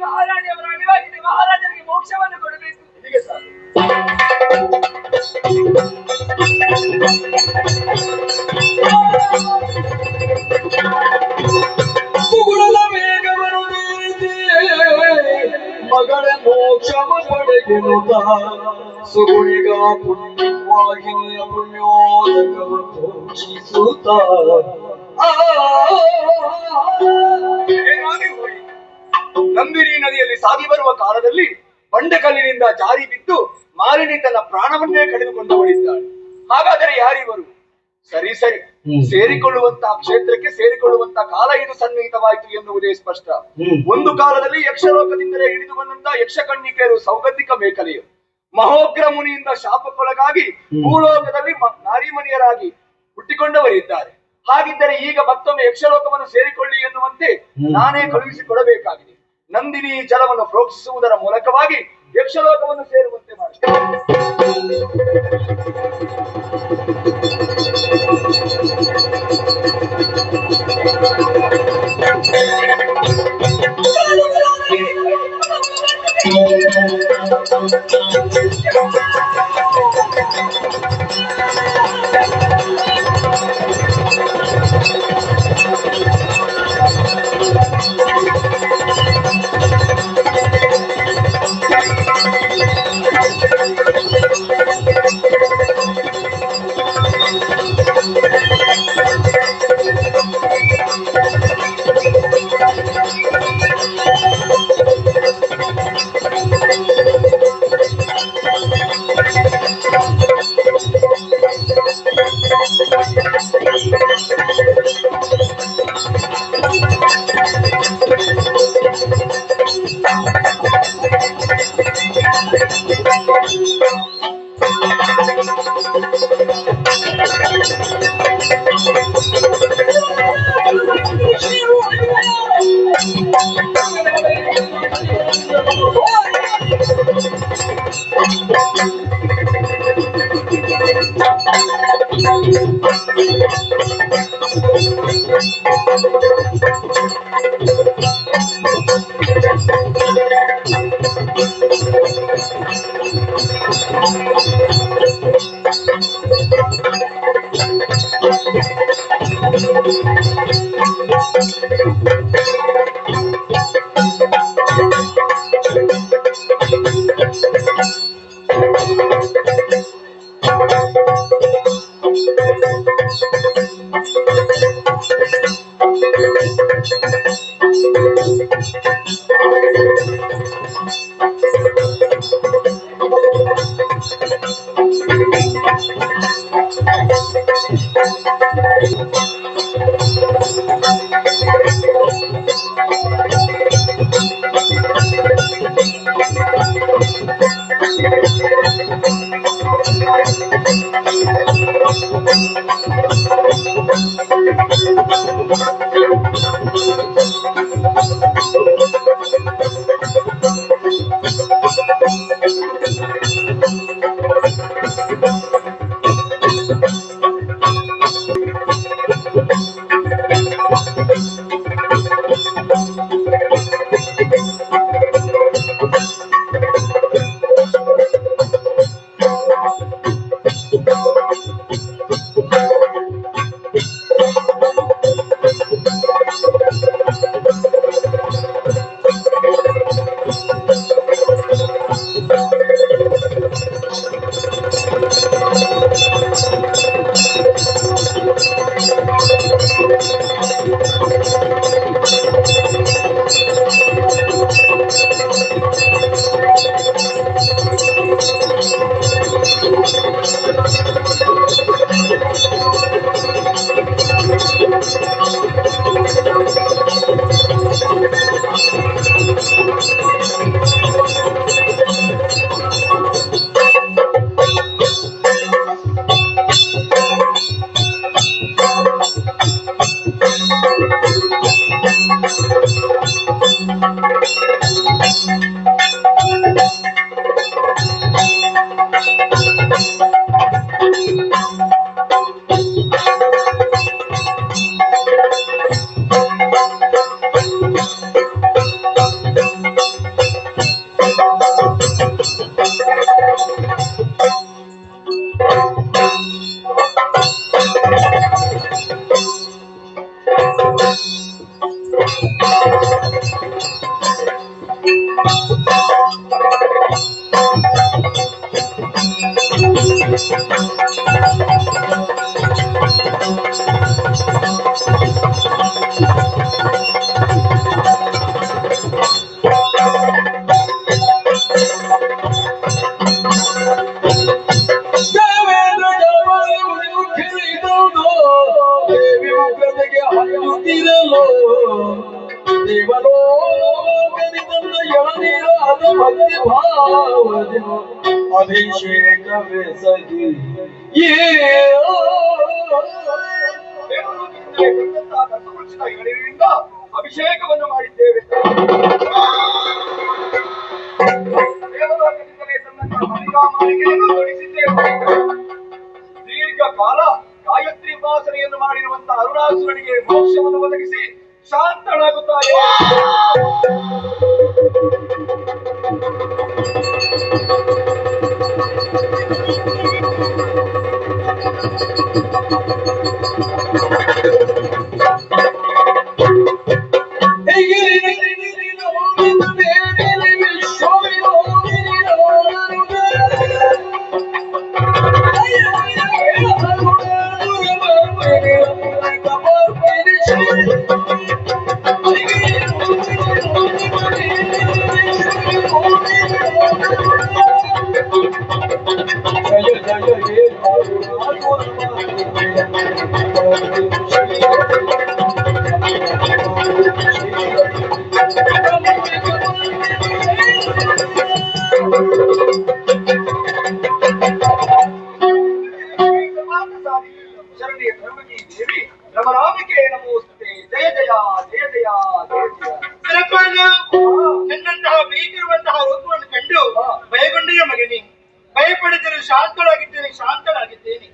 ಮಹಾರಾಣಿಯವರ ಅಣಿವಾಗಿದೆ. ಮಹಾರಾಜರಿಗೆ ಮೋಕ್ಷವನ್ನು ಕೊಡಬೇಕು. ಹೀಗೆ ಸರ್ ಮುಗುಳದ ವೇಗವನ್ನು ಮೀರಿದೆ ಮಗಳ ಮೋಕ್ಷವ ಪಡೆಗೆನುತ ಸುಗುಣಿಗ ಪುಣ್ಯವಾಗಿನಿಯ ಪುಣ್ಯೋದಕವ ಪೋಷಿಸುತ್ತ ಏನಾಗಿ ಹೋಯಿತು? ನಂದಿನಿ ನದಿಯಲ್ಲಿ ಸಾಗಿ ಬರುವ ಕಾಲದಲ್ಲಿ ಬಂಡೆಕಲ್ಲಿನಿಂದ ಜಾರಿ ಬಿದ್ದು ಮಾಲಿನಿ ತನ್ನ ಪ್ರಾಣವನ್ನೇ ಕಳೆದುಕೊಂಡು ಹೋಗಿದ್ದಾಳೆ. ಹಾಗಾದರೆ ಯಾರಿವರು? ಸರಿ ಸರಿ, ಸೇರಿಕೊಳ್ಳುವಂತಹ ಕ್ಷೇತ್ರಕ್ಕೆ ಸೇರಿಕೊಳ್ಳುವಂತಹ ಕಾಲ ಇದು ಸನ್ನಿಹಿತವಾಯಿತು ಎನ್ನುವುದೇ ಸ್ಪಷ್ಟ. ಒಂದು ಕಾಲದಲ್ಲಿ ಯಕ್ಷಲೋಕದಿಂದಲೇ ಹಿಡಿದು ಬಂದಂತಹ ಯಕ್ಷಕನ್ನಿಕೆಯರು ಸೌಗಂಧಿಕ ಮೇಖಲೆಯರು ಮಹೋಗ್ರ ಮುನಿಯಿಂದ ಶಾಪಕ್ಕೊಳಗಾಗಿ ಭೂಲೋಕದಲ್ಲಿ ನಾರಿಮಣಿಯರಾಗಿ ಹುಟ್ಟಿಕೊಂಡವರಿದ್ದಾರೆ. ಹಾಗಿದ್ದರೆ ಈಗ ಮತ್ತೊಮ್ಮೆ ಯಕ್ಷಲೋಕವನ್ನು ಸೇರಿಕೊಳ್ಳಿ ಎನ್ನುವಂತೆ ನಾನೇ ಕಳುಹಿಸಿಕೊಡಬೇಕಾಗಿದೆ. ನಂದಿನಿ ಜಲವನ್ನು ಪ್ರೋಕ್ಷಿಸುವುದರ ಮೂಲಕವಾಗಿ ಯಕ್ಷಲೋಕವನ್ನು ಸೇರುವಂತೆ ಮಾಡುತ್ತೇನೆ. ದೇವೇಂದ್ರ ದೇವಿ ಮುಖತೆಗೆ ಹರಿಯುತ್ತಿರಲು ದೇವಲೋಕದಿ ತನ್ನ ಎಳನೀರಾದ ಭಕ್ತಿ ಭಾವದಿ ಅಭಿಷೇಕವೇ ಸಗಿ ಎಳೆಯಿಂದ ಅಭಿಷೇಕವನ್ನು ಮಾಡಿದ್ದೇವೆ. ದೇವಲೋಕದಿಂದಲೇ ತಂದಂತಹ ಮಲ್ಲಿಕಾಮಾಲಿಕೆಯನ್ನು ತೊಡಿಸಿದ್ದೇವೆ. ದೀರ್ಘಕಾಲ ಗಾಯತ್ರಿ ಉಪಾಸನೆಯನ್ನು ಮಾಡಿರುವಂತಹ ಅರುಣಾಸುರನಿಗೆ ಮೋಕ್ಷವನ್ನು ಒದಗಿಸಿ ಶಾಂತಳಾಗುತ್ತಾರೆ. ಶರಣಿಯ ಧರ್ಮಕಿ ದೇವಿ ರಮರಾಮಿಕೆ ನಮೋಸ್ತುತೆ. ಜಯ ಜಯ ಜಯ ಜಯ ಜಯ ಜಯ. ನನ್ನಂತಹ ಬೇಕಿರುವಂತಹ ರೂಪವನ್ನು ಕಂಡು ಭಯಗೊಂಡೆಯ ಮಗನೇ, ಭಯಪಡಿಸಲು ಶಾಂತಳಾಗಿದ್ದೇನೆ, ಶಾಂತಳಾಗಿದ್ದೇನೆ.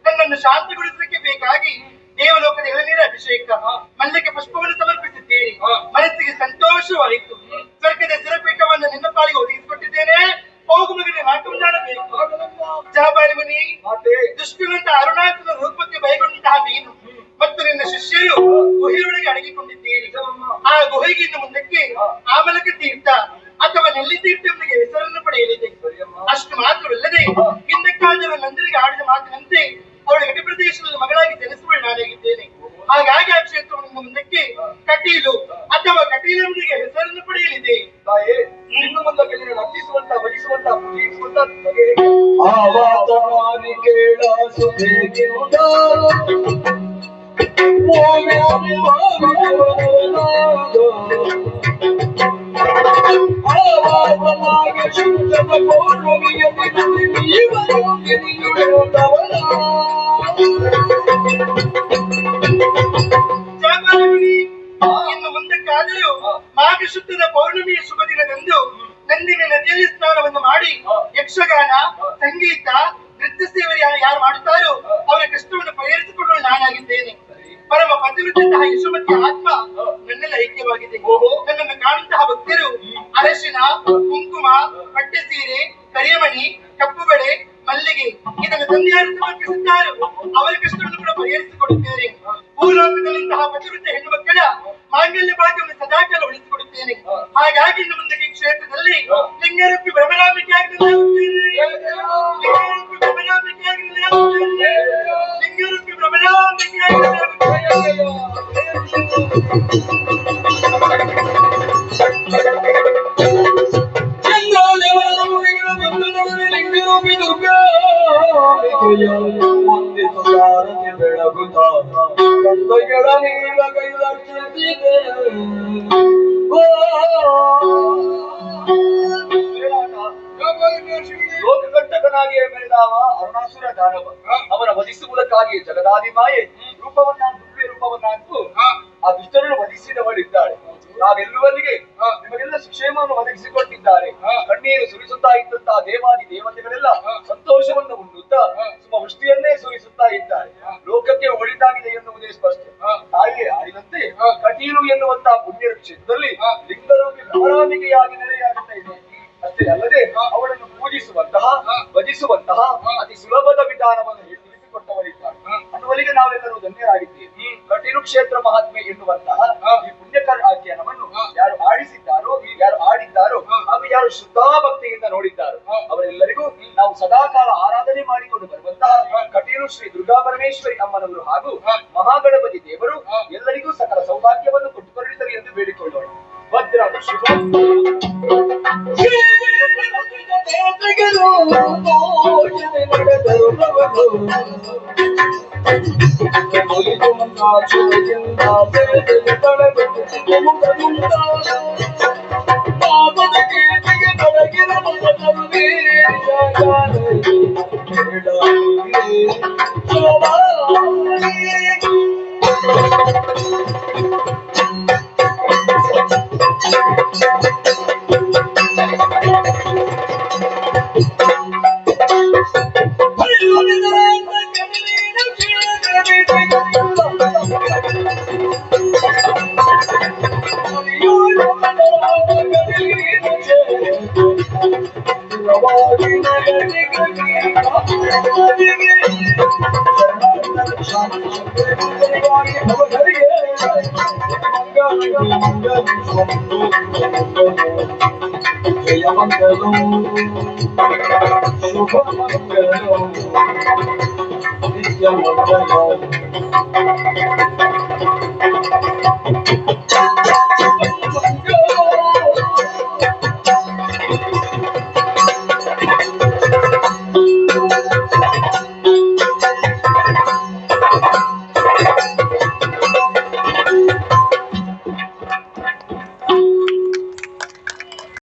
ನನ್ನನ್ನು ಶಾಂತಗೊಳಿಸಲಿಕ್ಕೆ ಬೇಕಾಗಿ ದೇವಲೋಕದ ಎಳನೀರ ಅಭಿಷೇಕ ಮಲ್ಲಿಗೆ ಪುಷ್ಪವನ್ನು ಸಮರ್ಪಿಸಿದ್ದೇನೆ. ಮನಸ್ಸಿಗೆ ಸಂತೋಷವಾಯಿತು. ಸ್ವರ್ಗದ ಸ್ಥಿರಪೀಠವನ್ನು ನಿನ್ನ ಪಾಲಿಗೆ ಒದಗಿಸಿಕೊಟ್ಟಿದ್ದೇನೆ. ಹೋಗು ಮಗನೇ, ನಾಟಬೇಕು. ಜಹಬಾಲಿ ಮುನಿ, ದುಷ್ಟನಂತ ಅರುಣಾಚಲ ರೂಪಕ್ಕೆ ಭಯಗೊಂಡಂತಹ ನೀನು ಮತ್ತು ನಿನ್ನ ಶಿಷ್ಯರು ಗುಹೆಯೊಳಗೆ ಅಡಗಿಕೊಂಡಿದ್ದೀರಿ. ಆ ಗುಹೆಗೆ ಇನ್ನು ಮುಂದಕ್ಕೆ ಆಮಲಕ ತೀರ್ಥ ಅಥವಾ ನೆಲ್ಲಿ ತೀರ್ಥನಿಗೆ ಹೆಸರನ್ನು ಪಡೆಯಲಿದೆ. ಅಷ್ಟು ಮಾತ್ರವಲ್ಲದೆ ಹಿಂದಕ್ಕಾದರೂ ನಂದರಿಗೆ ಆಡಿದ ಮಾತಿನಂತೆ ಅವಳ ಗಡಿ ಪ್ರದೇಶದಲ್ಲಿ ಮಗಳಾಗಿ ಜನಿಸುವಳು ನಾನಾಗಿದ್ದೇನೆ. ಹಾಗಾಗಿ ಆ ಕ್ಷೇತ್ರವನ್ನು ಮುಂದಕ್ಕೆ ಕಟೀಲು ಅಥವಾ ಕಟೀಲಂಬರಿಗೆ ಹೆಸರನ್ನು ಪಡೆಯಲಿದೆ. ತಾಯೇ, ಇನ್ನು ಮುಂದಕ್ಕೆ ನೀನು ನರ್ತಿಸುವಂತ ಬಡಿಸುವಂತ ಪೂಜಿಸುವಂತ ಆವಾತನಾಗಿ ಕೇಳ ಸುಧೇಗಿರುತ್ತ ಆವಾತನಾಗಿ ಶುದ್ಧದ ಪೌರ್ಣಮಿಯ ಇನ್ನು ಮುಂದಕ್ಕಾದರೂ ಮಾಘ ಶುದ್ಧದ ಪೌರ್ಣಮಿಯ ಶುಭ ದಿನದಂದು ನಂದಿನಿ ನದಿಯಲ್ಲಿ ಸ್ನಾನವನ್ನು ಮಾಡಿ ಯಕ್ಷಗಾನ, ಸಂಗೀತ, ನೃತ್ಯ ಸೇವೆ ಯಾರು ಮಾಡುತ್ತಾರೋ ಅವರ ಕಷ್ಟವನ್ನು ಪರಿಹರಿಸಿಕೊಳ್ಳಲು ನಾನಾಗಿದ್ದೇನೆ. ಪರಮ ಪತಿವೃದ್ಧಂತಹ ಯಶೋಮತಿ ಆತ್ಮ ನನ್ನೆಲ್ಲ ಐಕ್ಯವಾಗಿದೆ. ನನ್ನನ್ನು ಕಾಣುವಂತಹ ಭಕ್ತರು ಅರಶಿನ, ಕುಂಕುಮ, ಪಟ್ಟೆ ಸೀರೆ, ಕರಿಯಮಣಿ, ಕಪ್ಪು ಬಳೆ, ಮಲ್ಲಿಗೆ ಇದನ್ನು ತಂದೆಯಾರು ಸಮರ್ಪಿಸುತ್ತಾರೋ ಅವರ ಕಷ್ಟವನ್ನು ಕೂಡ ಪರಿಹರಿಸಿಕೊಡುತ್ತೇನೆ. ಭೂಲೋಕದಲ್ಲಿಂತಹ ಪತಿವೃದ್ಧ ಹೆಣ್ಣು ಮಕ್ಕಳ ಮಾಂಗಲ್ಯ ಭಾಗ್ಯವನ್ನು ಸದಾಕಾಲ ಉಳಿಸಿಕೊಡುತ್ತೇನೆ. ಹಾಗಾಗಿ ಇನ್ನು ಮುಂದೆ ಈ ಕ್ಷೇತ್ರದಲ್ಲಿ ಲಿಂಗರೂಪಿ ಭ್ರಮರಾಂಬಿಕೆಯಾಗಿ ಲಿಂಗರೂಪಿ ಭ್ರಮರಾಂಬಿಕೆಯಾಗಿ ಲಿಂಗರೂಪಿ ಭ್ರಮರಾಂಬಿಕೆಯಾಗಿ ಲಿಂಗರೂಪಿ ದುರ್ಗಾ ವಂದಿಸುತ್ತಾರತಿ ಬೆಳಗುತ್ತ ಕಂದಗಳ ನೀಲ ಕೈಲಕ್ಷಿಸಿದೆ. ಲೋಕಕಂಟಕನಾಗಿಯೇ ಮೆರೆದಾವ ಅರುಣಾಸುರ ದಾನವ. ಅವನ ವಧಿಸುವುದಕ್ಕಾಗಿ ಜಗದಾದಿ ಮಾಯೆ ರೂಪವನ್ನ ದುರ್ವ್ಯ ರೂಪವನ್ನಾಗಿದ್ದು ಆ ದುಷ್ಟರನ್ನು ವಧಿಸಿದವಳಿದ್ದಾಳೆ. ನಾವೆಲ್ಲುವಲ್ಲಿಗೆ ನಿಮಗೆಲ್ಲ ಶಿಕ್ಷೇಮವನ್ನು ಒದಗಿಸಿಕೊಟ್ಟಿದ್ದಾರೆ. ಕಣ್ಣೀರು ಸುರಿಸುತ್ತಾ ಇದ್ದಂತಹ ದೇವಾದಿ ದೇವತೆಗಳೆಲ್ಲ ಸಂತೋಷವನ್ನು ಉಂಡುತ್ತಾ ವೃಷ್ಟಿಯನ್ನೇ ಸುರಿಸುತ್ತಾ ಇದ್ದಾರೆ. ಲೋಕಕ್ಕೆ ಒಳಿತಾಗಿದೆ ಎನ್ನುವುದೇ ಸ್ಪಷ್ಟ. ತಾಯಿಯೇ ಆಡಿದಂತೆ ಕಟೀಲು ಎನ್ನುವಂತಹ ಪುಣ್ಯರ ಕ್ಷೇತ್ರದಲ್ಲಿ ಲಿಂಗರೂಪಿ ಭ್ರಮರಾಂಬಿಕೆಯಾಗಿ ನೆಲೆಯಾಗುತ್ತಾ ಇದೆ. ಅಷ್ಟೇ ಅಲ್ಲದೆ ಅವಳನ್ನು ಪೂಜಿಸುವಂತಹ ಭಜಿಸುವಂತಹ ಅತಿ ಸುಲಭದ ವಿಧಾನವನ್ನು ತಿಳಿಸಿಕೊಟ್ಟವರಿದ್ದಾರೆ. ಅನ್ನುವರಿಗೆ ನಾವೆಲ್ಲರೂ ಧನ್ಯರಾಗಿದ್ದೇವೆ. ಕಟೀಲು ಕ್ಷೇತ್ರ ಮಹಾತ್ಮೆ ಎನ್ನುವಂತಹ ಈ ಪುಣ್ಯಕರ ಆಖ್ಯಾನವನ್ನು ಯಾರು ಆಡಿಸಿದ್ದಾರೋ, ಯಾರು ಆಡಿದ್ದಾರೋ ಹಾಗೂ ಯಾರು ಶ್ರದ್ಧಾಭಕ್ತಿಯಿಂದ ನೋಡಿದ್ದಾರೋ ಅವರೆಲ್ಲರಿಗೂ ನಾವು ಸದಾಕಾಲ ಆರಾಧನೆ ಮಾಡಿಕೊಂಡು ಬರುವಂತಹ ಕಟೀಲು ಶ್ರೀ ದುರ್ಗಾ ಪರಮೇಶ್ವರಿ ಅಮ್ಮನವರು ಹಾಗೂ ಮಹಾಗಣಪತಿ ದೇವರು ಎಲ್ಲರಿಗೂ ಸಕಲ ಸೌಭಾಗ್ಯವನ್ನು ಕೊಟ್ಟುಕೊಳ್ಳುತ್ತಾರೆ ಎಂದು ಬೇಡಿಕೊಳ್ಳೋಣ. ಭದ್ರ ಶುಭ ಶುಭ